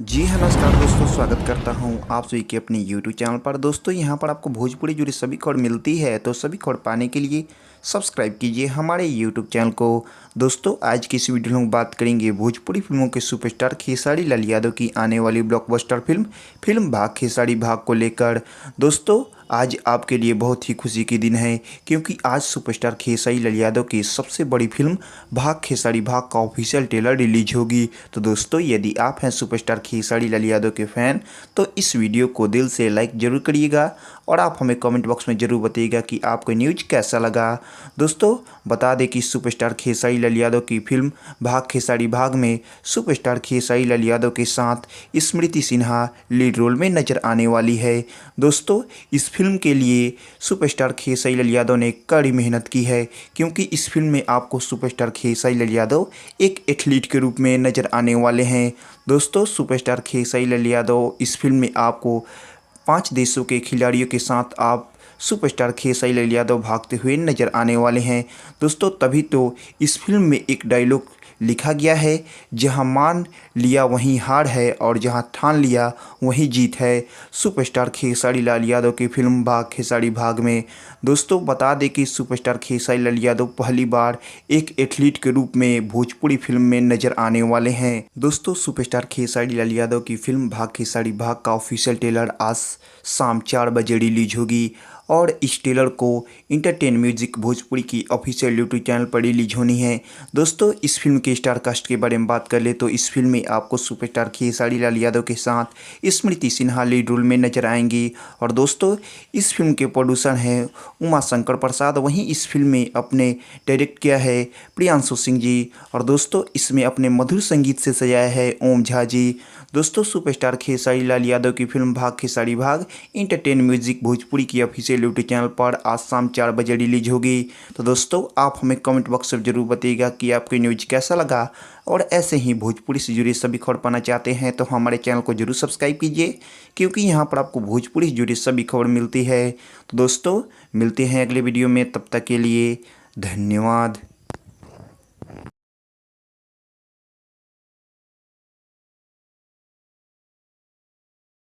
जी हाँ, नमस्कार दोस्तों, स्वागत करता हूँ आप सभी के अपने YouTube चैनल पर। दोस्तों यहाँ पर आपको भोजपुरी जुड़ी सभी खबर मिलती है, तो सभी खबर पाने के लिए सब्सक्राइब कीजिए हमारे YouTube चैनल को। दोस्तों आज की इस वीडियो में बात करेंगे भोजपुरी फिल्मों के सुपरस्टार खेसारी लाल यादव की आने वाली ब्लॉकबस्टर फिल्म भाग खेसारी भाग को लेकर। दोस्तों आज आपके लिए बहुत ही खुशी की दिन है, क्योंकि आज सुपरस्टार खेसारी लाल यादव की सबसे बड़ी फिल्म भाग खेसारी भाग का ऑफिशियल ट्रेलर रिलीज होगी। तो दोस्तों यदि आप हैं सुपरस्टार खेसारी लाल यादव के फैन, तो इस वीडियो को दिल से लाइक जरूर करिएगा और आप हमें कमेंट बॉक्स में ज़रूर बताइएगा कि आपको न्यूज कैसा लगा। दोस्तों बता दें कि सुपरस्टार खेसारी लाल यादव की फिल्म भाग खेसारी भाग में सुपरस्टार खेसारी लाल यादव के साथ स्मृति सिन्हा लीड रोल में नजर आने वाली है। दोस्तों इस फिल्म के लिए सुपरस्टार खेसारी लाल यादव ने कड़ी मेहनत की है, क्योंकि इस फिल्म में आपको सुपरस्टार खेसारी लाल यादव एक एथलीट के रूप में नजर आने वाले हैं। दोस्तों सुपरस्टार खेसारी लाल यादव इस फिल्म में आपको 5 देशों के खिलाड़ियों के साथ आप सुपरस्टार खेसारी लाल यादव भागते हुए नजर आने वाले हैं। दोस्तों तभी तो इस फिल्म में एक डायलॉग लिखा गया है, जहां मान लिया वहीं हार है और जहां ठान लिया वहीं जीत है। सुपरस्टार खेसारी लाल यादव की फिल्म भाग खेसारी भाग में दोस्तों बता दें कि सुपरस्टार खेसारी लाल यादव पहली बार एक एथलीट के रूप में भोजपुरी फिल्म में नजर आने वाले हैं। दोस्तों सुपरस्टार खेसारी लाल यादव की फिल्म भाग खेसारी भाग का ऑफिशियल ट्रेलर आज शाम 4 बजे रिलीज होगी और इस ट्रेलर को इंटरटेन म्यूजिक भोजपुरी की ऑफिशियल यूट्यूब चैनल पर रिलीज होनी है। दोस्तों इस फिल्म के स्टार कास्ट के बारे में बात कर ले तो इस फिल्म में आपको सुपरस्टार खेसारी लाल यादव के साथ स्मृति सिन्हा लीड रोल में नजर आएंगी। और दोस्तों इस फिल्म के प्रोड्यूसर हैं उमा शंकर प्रसाद, वहीं इस फिल्म में अपने डायरेक्ट किया है प्रियांशु सिंह जी, और दोस्तों इसमें अपने मधुर संगीत से सजाया है ओम झा जी। दोस्तों सुपरस्टार खेसारी लाल यादव की फिल्म भाग खेसारी भाग इंटरटेन म्यूजिक भोजपुरी की ऑफिशियल यूट्यूब चैनल पर आज शाम 4 बजे रिलीज होगी। तो दोस्तों आप हमें कमेंट बॉक्स में जरूर बताइएगा कि आपको न्यूज कैसा लगा, और ऐसे ही भोजपुरी से जुड़ी सभी खबर पाना चाहते हैं तो हमारे चैनल को जरूर सब्सक्राइब कीजिए, क्योंकि यहाँ पर आपको भोजपुरी से जुड़ी सभी खबर मिलती है। तो दोस्तों मिलते हैं अगले वीडियो में, तब तक के लिए धन्यवाद।